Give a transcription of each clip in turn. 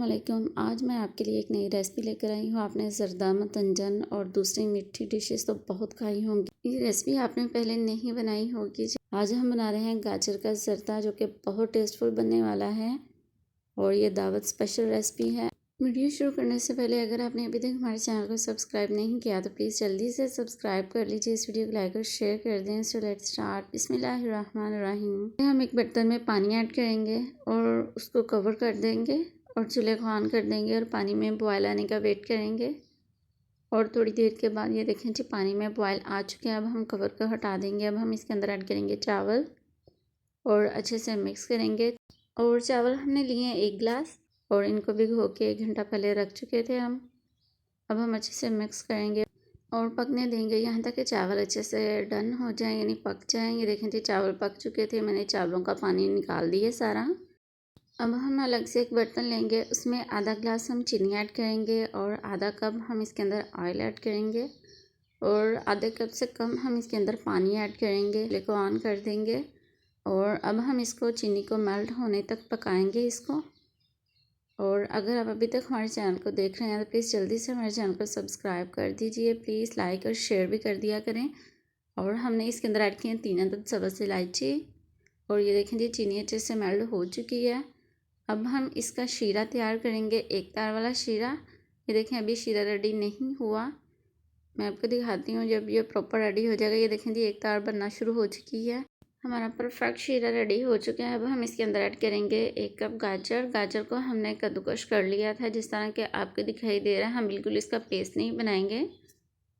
अस्सलामुअलैकुम। आज मैं आपके लिए एक नई रेसिपी लेकर आई हूँ। आपने ज़रदा मतंजन और दूसरी मीठी डिशेस तो बहुत खाई होंगी। ये रेसिपी आपने पहले नहीं बनाई होगी। आज हम बना रहे हैं गाजर का ज़रदा, जो कि बहुत टेस्टफुल बनने वाला है और ये दावत स्पेशल रेसिपी है। वीडियो शुरू करने से पहले अगर आपने अभी तक हमारे चैनल को सब्सक्राइब नहीं किया तो प्लीज़ जल्दी से सब्सक्राइब कर लीजिए। इस वीडियो को लाइक और शेयर कर दें। So let's start. बिस्मिल्लाहिर्रहमानिर्रहीम। हम एक बर्तन में पानी ऐड करेंगे और उसको कवर कर देंगे और चूल्हे को ऑन कर देंगे और पानी में बॉयल आने का वेट करेंगे। और थोड़ी देर के बाद ये देखें जी, पानी में बॉयल आ चुके हैं। अब हम कवर को हटा देंगे। अब हम इसके अंदर ऐड करेंगे चावल और अच्छे से मिक्स करेंगे। और चावल हमने लिए हैं 1 गिलास और इनको भिगो के 1 घंटा पहले रख चुके थे हम। अब हम अच्छे से मिक्स करेंगे और पकने देंगे यहाँ तक कि चावल अच्छे से डन हो जाए, यानी पक जाएँ। ये देखें जी, चावल पक चुके थे। मैंने चावलों का पानी निकाल दिया सारा। अब हम अलग से एक बर्तन लेंगे, उसमें आधा गिलास हम चीनी ऐड करेंगे और आधा कप हम इसके अंदर ऑयल ऐड करेंगे और आधे कप से कम हम इसके अंदर पानी ऐड करेंगे। चूल्हे को ऑन कर देंगे और अब हम इसको चीनी को मेल्ट होने तक पकाएंगे इसको। और अगर आप अभी तक हमारे चैनल को देख रहे हैं तो प्लीज़ जल्दी से हमारे चैनल को सब्सक्राइब कर दीजिए। प्लीज़ लाइक और शेयर भी कर दिया करें। और हमने इसके अंदर ऐड किए 3 अदद सब्ज़ इलायची। और ये देखें जी, चीनी अच्छे से मेल्ट हो चुकी है। अब हम इसका शीरा तैयार करेंगे, एक तार वाला शीरा। ये देखें, अभी शीरा रेडी नहीं हुआ। मैं आपको दिखाती हूँ जब ये प्रॉपर रेडी हो जाएगा। ये देखें जी, एक तार बनना शुरू हो चुकी है। हमारा परफेक्ट शीरा रेडी हो चुका है। अब हम इसके अंदर ऐड करेंगे 1 कप गाजर। गाजर को हमने कद्दूकश कर लिया था, जिस तरह के आपको दिखाई दे रहा है। हम बिल्कुल इसका पेस्ट नहीं बनाएंगे,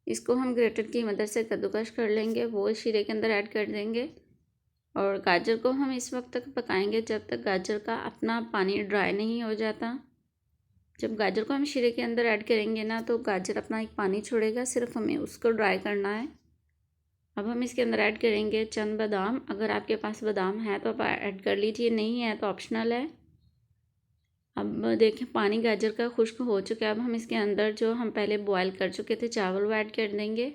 इसको हम ग्रेटर की मदद से कद्दूकश कर लेंगे, वो शीरे के अंदर ऐड कर देंगे। और गाजर को हम इस वक्त तक पकाएंगे जब तक गाजर का अपना पानी ड्राई नहीं हो जाता। जब गाजर को हम शीरे के अंदर ऐड करेंगे ना, तो गाजर अपना एक पानी छोड़ेगा, सिर्फ हमें उसको ड्राई करना है। अब हम इसके अंदर ऐड करेंगे चंद बादाम। अगर आपके पास बादाम है तो आप ऐड कर लीजिए, नहीं है तो ऑप्शनल है। अब देखें, पानी गाजर का खुश्क हो चुका है। अब हम इसके अंदर जो हम पहले बॉयल कर चुके थे चावल, वो ऐड कर देंगे।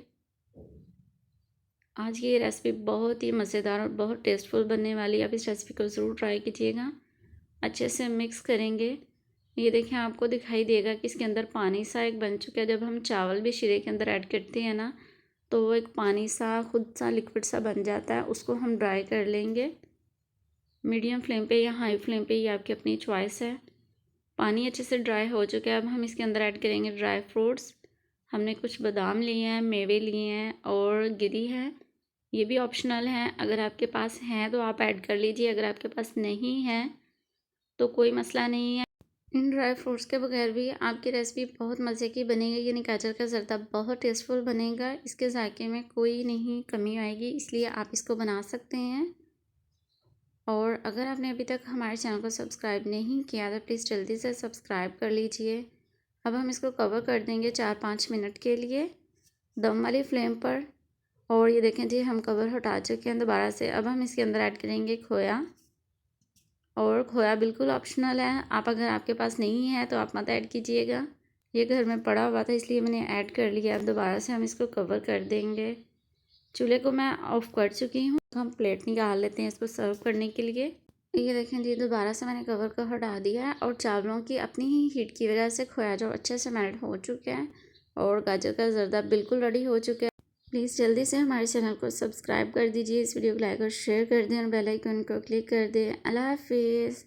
आज की ये रेसिपी बहुत ही मज़ेदार और बहुत टेस्टफुल बनने वाली है। आप इस रेसिपी को ज़रूर ट्राई कीजिएगा। अच्छे से मिक्स करेंगे। ये देखें, आपको दिखाई देगा कि इसके अंदर पानी सा एक बन चुका है। जब हम चावल भी शीरे के अंदर ऐड करते हैं ना, तो वो एक पानी सा खुद सा लिक्विड सा बन जाता है। उसको हम ड्राई कर लेंगे मीडियम फ्लेम पे या हाई फ्लेम पे, ये आपकी अपनी चॉइस है। पानी अच्छे से ड्राई हो चुका है। अब हम इसके अंदर ऐड करेंगे ड्राई फ्रूट्स। हमने कुछ बादाम लिए हैं, मेवे लिए हैं और गिरी है, ये भी ऑप्शनल है। अगर आपके पास हैं तो आप ऐड कर लीजिए, अगर आपके पास नहीं है तो कोई मसला नहीं है। इन ड्राई फ्रूट्स के बगैर भी आपकी रेसिपी बहुत मज़े की बनेगी, यानी गाजर का ज़रदा बहुत टेस्टफुल बनेगा। इसके जायके में कोई नहीं कमी आएगी, इसलिए आप इसको बना सकते हैं। और अगर आपने अभी तक हमारे चैनल को सब्सक्राइब नहीं किया तो प्लीज़ जल्दी से सब्सक्राइब कर लीजिए। अब हम इसको कवर कर देंगे 4-5 मिनट के लिए दम वाली फ्लेम पर। और ये देखें जी, हम कवर हटा चुके हैं दोबारा से। अब हम इसके अंदर ऐड करेंगे खोया। और खोया बिल्कुल ऑप्शनल है, आप अगर आपके पास नहीं है तो आप मत ऐड कीजिएगा। ये घर में पड़ा हुआ था इसलिए मैंने ऐड कर लिया। अब दोबारा से हम इसको कवर कर देंगे। चूल्हे को मैं ऑफ़ कर चुकी हूँ। हम प्लेट निकाल लेते हैं इसको सर्व करने के लिए। ये देखें जी, दोबारा से मैंने कवर को हटा दिया है और चावलों की अपनी ही हीट की वजह से खोया जो अच्छे से मेल्ट हो चुका है और गाजर का ज़रदा बिल्कुल रेडी हो चुका है। प्लीज़ जल्दी से हमारे चैनल को सब्सक्राइब कर दीजिए, इस वीडियो को लाइक और शेयर कर दें और बेल आइकन को क्लिक कर दें। अल्लाह हाफिज़।